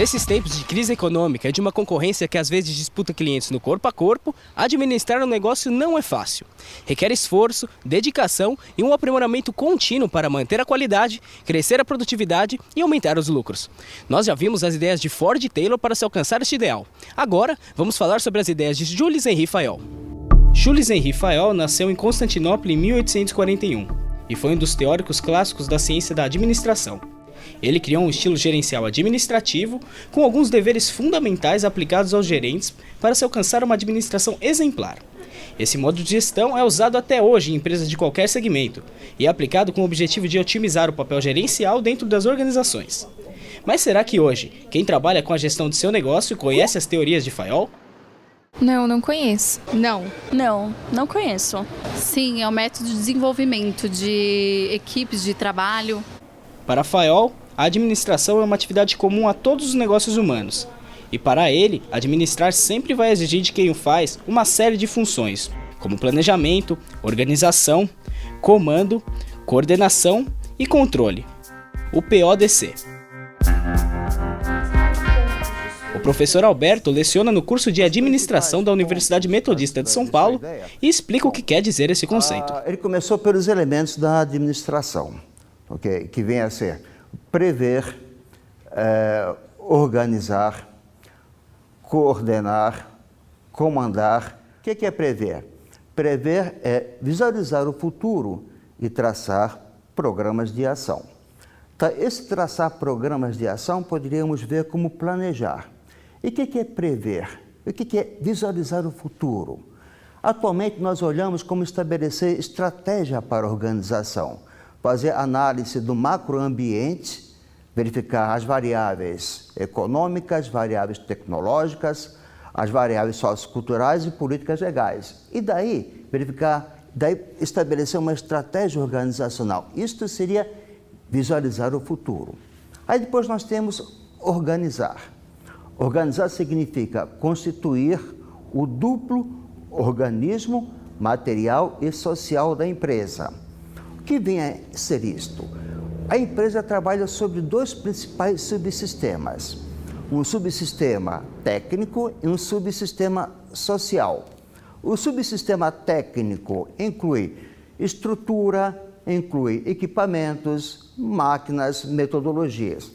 Nesses tempos de crise econômica e de uma concorrência que às vezes disputa clientes no corpo a corpo, administrar um negócio não é fácil. Requer esforço, dedicação e um aprimoramento contínuo para manter a qualidade, crescer a produtividade e aumentar os lucros. Nós já vimos as ideias de Ford e Taylor para se alcançar este ideal. Agora, vamos falar sobre as ideias de Jules Henri Fayol. Jules Henri Fayol nasceu em Constantinopla em 1841 e foi um dos teóricos clássicos da ciência da administração. Ele criou um estilo gerencial administrativo com alguns deveres fundamentais aplicados aos gerentes para se alcançar uma administração exemplar. Esse modo de gestão é usado até hoje em empresas de qualquer segmento e é aplicado com o objetivo de otimizar o papel gerencial dentro das organizações. Mas será que hoje, quem trabalha com a gestão de seu negócio conhece as teorias de Fayol? Não conheço. Não conheço. Sim, é um método de desenvolvimento de equipes de trabalho. Para Fayol, a administração é uma atividade comum a todos os negócios humanos. E para ele, administrar sempre vai exigir de quem o faz uma série de funções, como planejamento, organização, comando, coordenação e controle. O PODC. O professor Alberto leciona no curso de administração da Universidade Metodista de São Paulo e explica o que quer dizer esse conceito. Ele começou pelos elementos da administração, que vem a ser prever, organizar, coordenar, comandar. O que é prever? Prever é visualizar o futuro e traçar programas de ação. Então, esse traçar programas de ação poderíamos ver como planejar. E o que é prever? O que é visualizar o futuro? Atualmente, nós olhamos como estabelecer estratégia para a organização, fazer análise do macroambiente, verificar as variáveis econômicas, variáveis tecnológicas, as variáveis socioculturais e políticas legais. E daí, estabelecer uma estratégia organizacional. Isto seria visualizar o futuro. Aí depois nós temos organizar. Organizar significa constituir o duplo organismo material e social da empresa. O que vem a ser isto? A empresa trabalha sobre dois principais subsistemas. Um subsistema técnico e um subsistema social. O subsistema técnico inclui estrutura, inclui equipamentos, máquinas, metodologias.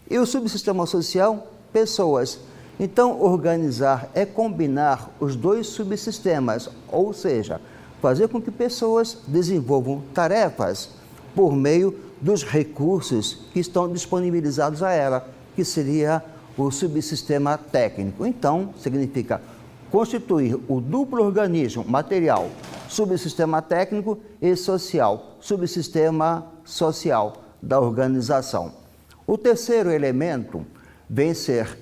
E o subsistema social, pessoas. Então, organizar é combinar os dois subsistemas, ou seja, fazer com que pessoas desenvolvam tarefas por meio dos recursos que estão disponibilizados a ela, que seria o subsistema técnico. Então, significa constituir o duplo organismo material, subsistema técnico e social, subsistema social da organização. O terceiro elemento vem ser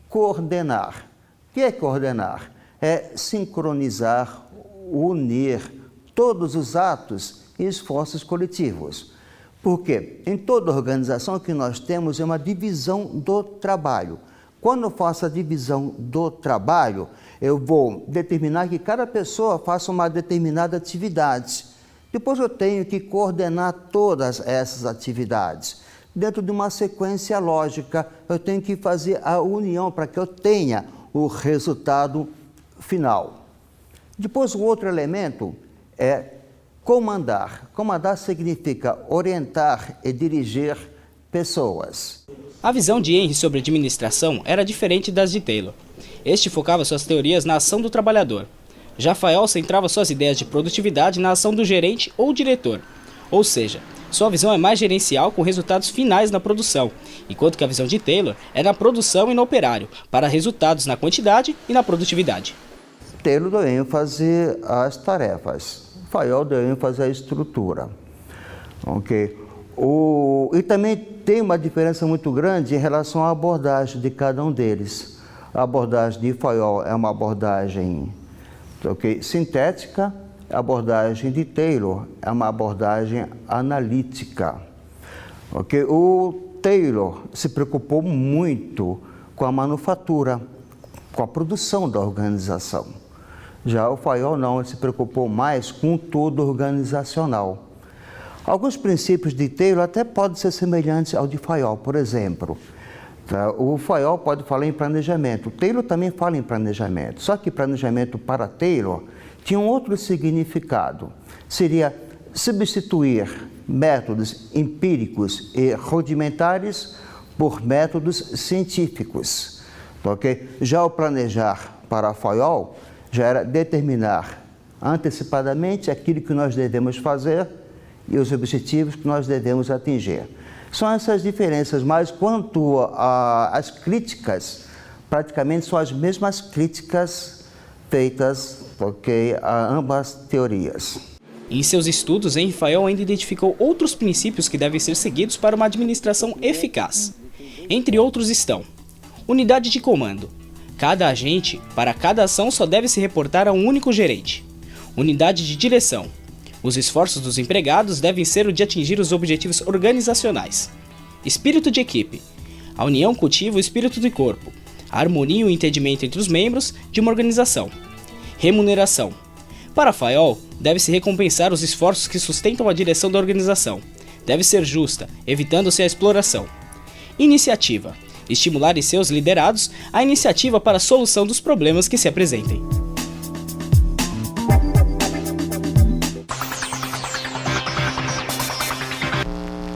coordenar. O que é coordenar? É sincronizar, unir todos os atos e esforços coletivos. Porque em toda organização o que nós temos é uma divisão do trabalho. Quando eu faço a divisão do trabalho, eu vou determinar que cada pessoa faça uma determinada atividade. Depois eu tenho que coordenar todas essas atividades. Dentro de uma sequência lógica, eu tenho que fazer a união para que eu tenha o resultado final. Depois, o outro elemento é comandar. Comandar significa orientar e dirigir pessoas. A visão de Henry sobre administração era diferente das de Taylor. Este focava suas teorias na ação do trabalhador. Já Fayol centrava suas ideias de produtividade na ação do gerente ou diretor. Ou seja, sua visão é mais gerencial com resultados finais na produção, enquanto que a visão de Taylor é na produção e no operário, para resultados na quantidade e na produtividade. Taylor deu ênfase às tarefas, Fayol deu ênfase à estrutura. E também tem uma diferença muito grande em relação à abordagem de cada um deles. A abordagem de Fayol é uma abordagem sintética, a abordagem de Taylor é uma abordagem analítica. O Taylor se preocupou muito com a manufatura, com a produção da organização. Já o Fayol não, ele se preocupou mais com o todo organizacional. Alguns princípios de Taylor até podem ser semelhantes ao de Fayol. Por exemplo, Tá? O Fayol pode falar em planejamento, o Taylor também fala em planejamento, só que planejamento para Taylor tinha um outro significado, seria substituir métodos empíricos e rudimentares por métodos científicos. Okay? Já o planejar para Fayol já era determinar antecipadamente aquilo que nós devemos fazer e os objetivos que nós devemos atingir. São essas diferenças, mas quanto às críticas, praticamente são as mesmas críticas feitas a ambas teorias. Em seus estudos, Henry Fayol ainda identificou outros princípios que devem ser seguidos para uma administração eficaz. Entre outros estão: unidade de comando. Cada agente, para cada ação, só deve se reportar a um único gerente. Unidade de direção. Os esforços dos empregados devem ser o de atingir os objetivos organizacionais. Espírito de equipe. A união cultiva o espírito do corpo. A harmonia e o entendimento entre os membros de uma organização. Remuneração. Para Fayol, deve-se recompensar os esforços que sustentam a direção da organização. Deve ser justa, evitando-se a exploração. Iniciativa. Estimular em seus liderados a iniciativa para a solução dos problemas que se apresentem.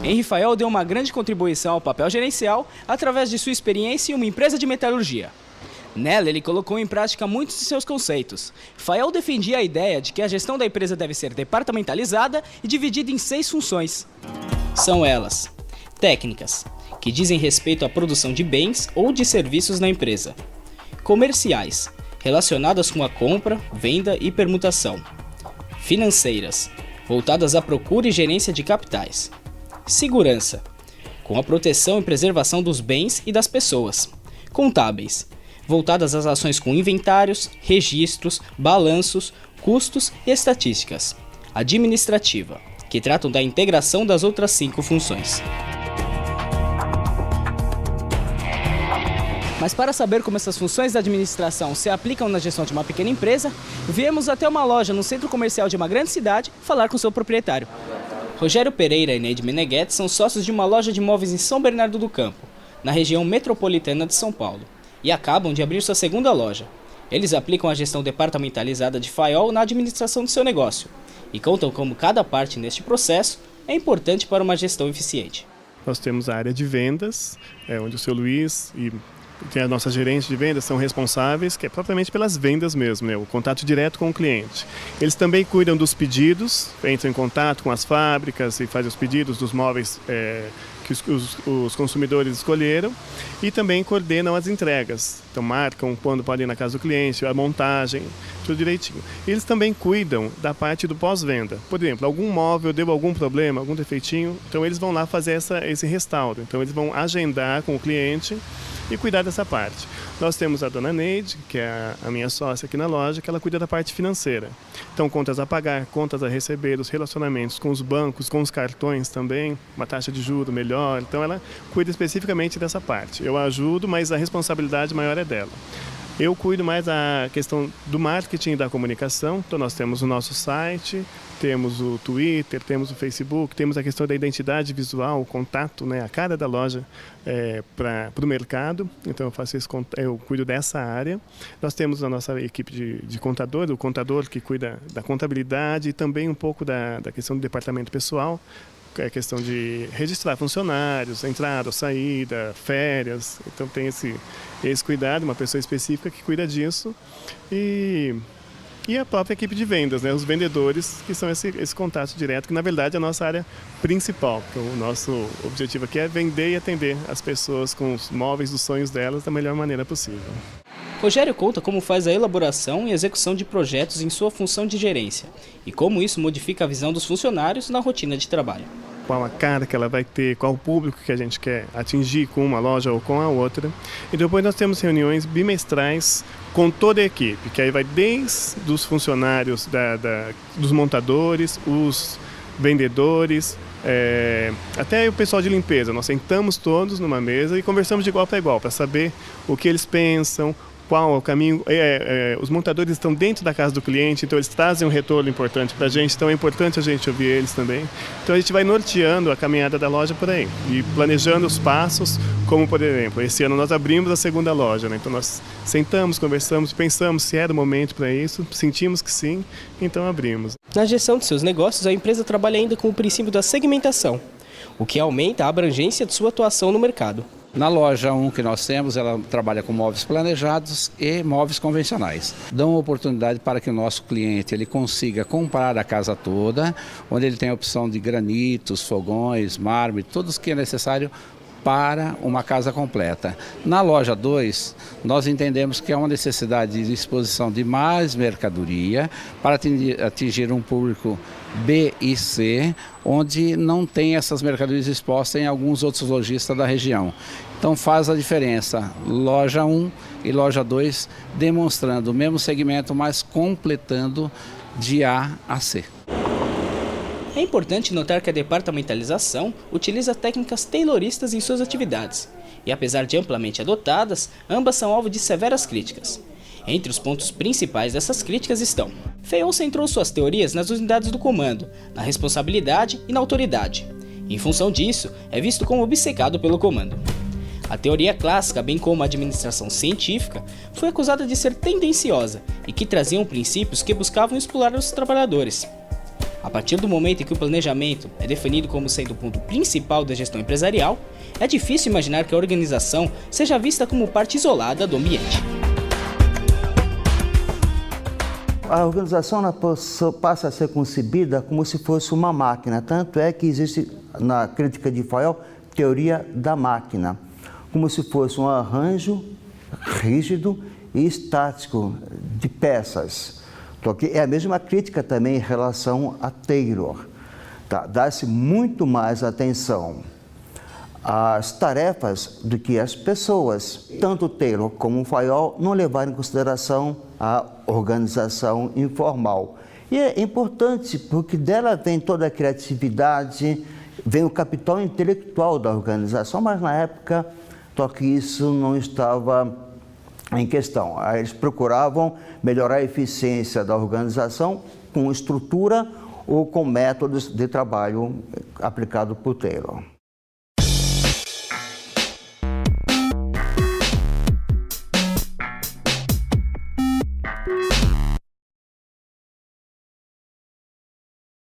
Henry Fayol deu uma grande contribuição ao papel gerencial através de sua experiência em uma empresa de metalurgia. Nela, ele colocou em prática muitos de seus conceitos. Fayol defendia a ideia de que a gestão da empresa deve ser departamentalizada e dividida em 6 funções. São elas: técnicas, que dizem respeito à produção de bens ou de serviços na empresa; comerciais, relacionadas com a compra, venda e permutação; financeiras, voltadas à procura e gerência de capitais; segurança, com a proteção e preservação dos bens e das pessoas; contábeis, voltadas às ações com inventários, registros, balanços, custos e estatísticas; administrativa, que tratam da integração das outras 5 funções. Mas para saber como essas funções da administração se aplicam na gestão de uma pequena empresa, viemos até uma loja no centro comercial de uma grande cidade falar com seu proprietário. Rogério Pereira e Neide Meneghetti são sócios de uma loja de móveis em São Bernardo do Campo, na região metropolitana de São Paulo, e acabam de abrir sua segunda loja. Eles aplicam a gestão departamentalizada de Fayol na administração do seu negócio e contam como cada parte neste processo é importante para uma gestão eficiente. Nós temos a área de vendas, onde o seu Luiz e tem a nossa gerente de vendas, são responsáveis, que é propriamente pelas vendas mesmo, né? O contato direto com o cliente. Eles também cuidam dos pedidos, entram em contato com as fábricas e fazem os pedidos dos móveis que os consumidores escolheram, e também coordenam as entregas. Então marcam quando podem ir na casa do cliente, a montagem, tudo direitinho. Eles também cuidam da parte do pós-venda. Por exemplo, algum móvel deu algum problema, algum defeitinho, então eles vão lá fazer esse restauro. Então eles vão agendar com o cliente e cuidar dessa parte. Nós temos a dona Neide, que é a minha sócia aqui na loja, que ela cuida da parte financeira. Então, contas a pagar, contas a receber, os relacionamentos com os bancos, com os cartões também, uma taxa de juros melhor. Então, ela cuida especificamente dessa parte. Eu ajudo, mas a responsabilidade maior é dela. Eu cuido mais da questão do marketing e da comunicação. Então, nós temos o nosso site, temos o Twitter, temos o Facebook, temos a questão da identidade visual, o contato, né, a cara da loja para o mercado. Então, eu cuido dessa área. Nós temos a nossa equipe de contador, o contador que cuida da contabilidade e também um pouco da questão do departamento pessoal. É questão de registrar funcionários, entrada, saída, férias. Então tem esse cuidado, uma pessoa específica que cuida disso. E a própria equipe de vendas, né? Os vendedores, que são esse contato direto, que na verdade é a nossa área principal. Porque o nosso objetivo aqui é vender e atender as pessoas com os móveis dos sonhos delas da melhor maneira possível. Rogério conta como faz a elaboração e execução de projetos em sua função de gerência e como isso modifica a visão dos funcionários na rotina de trabalho. Qual a cara que ela vai ter, qual o público que a gente quer atingir com uma loja ou com a outra. E depois nós temos reuniões bimestrais com toda a equipe, que aí vai desde os funcionários, dos montadores, os vendedores, até o pessoal de limpeza. Nós sentamos todos numa mesa e conversamos de igual para igual, para saber o que eles pensam, qual é o caminho. Os montadores estão dentro da casa do cliente, então eles trazem um retorno importante para a gente, então é importante a gente ouvir eles também. Então a gente vai norteando a caminhada da loja por aí e planejando os passos, como por exemplo, esse ano nós abrimos a segunda loja, né? Então nós sentamos, conversamos, pensamos se era o momento para isso, sentimos que sim, então abrimos. Na gestão de seus negócios, a empresa trabalha ainda com o princípio da segmentação, o que aumenta a abrangência de sua atuação no mercado. Na loja 1 que nós temos, ela trabalha com móveis planejados e móveis convencionais. Dão oportunidade para que o nosso cliente ele consiga comprar a casa toda, onde ele tem a opção de granitos, fogões, mármore, tudo o que é necessário para uma casa completa. Na loja 2, nós entendemos que há uma necessidade de exposição de mais mercadoria para atingir um público B e C, onde não tem essas mercadorias expostas em alguns outros lojistas da região. Então faz a diferença loja 1 e loja 2, demonstrando o mesmo segmento, mas completando de A a C. É importante notar que a departamentalização utiliza técnicas tayloristas em suas atividades, e apesar de amplamente adotadas, ambas são alvo de severas críticas. Entre os pontos principais dessas críticas estão: Fayol centrou suas teorias nas unidades do comando, na responsabilidade e na autoridade. Em função disso, é visto como obcecado pelo comando. A teoria clássica, bem como a administração científica, foi acusada de ser tendenciosa e que traziam princípios que buscavam explorar os trabalhadores. A partir do momento em que o planejamento é definido como sendo o ponto principal da gestão empresarial, é difícil imaginar que a organização seja vista como parte isolada do ambiente. A organização passa a ser concebida como se fosse uma máquina, tanto é que existe na crítica de Fayol teoria da máquina, como se fosse um arranjo rígido e estático de peças. Então, é a mesma crítica também em relação a Taylor. Tá? Dá-se muito mais atenção às tarefas do que às pessoas. Tanto Taylor como Fayol não levaram em consideração a organização informal. E é importante porque dela vem toda a criatividade, vem o capital intelectual da organização, mas na época que isso não estava em questão. Eles procuravam melhorar a eficiência da organização com estrutura ou com métodos de trabalho aplicado por Taylor.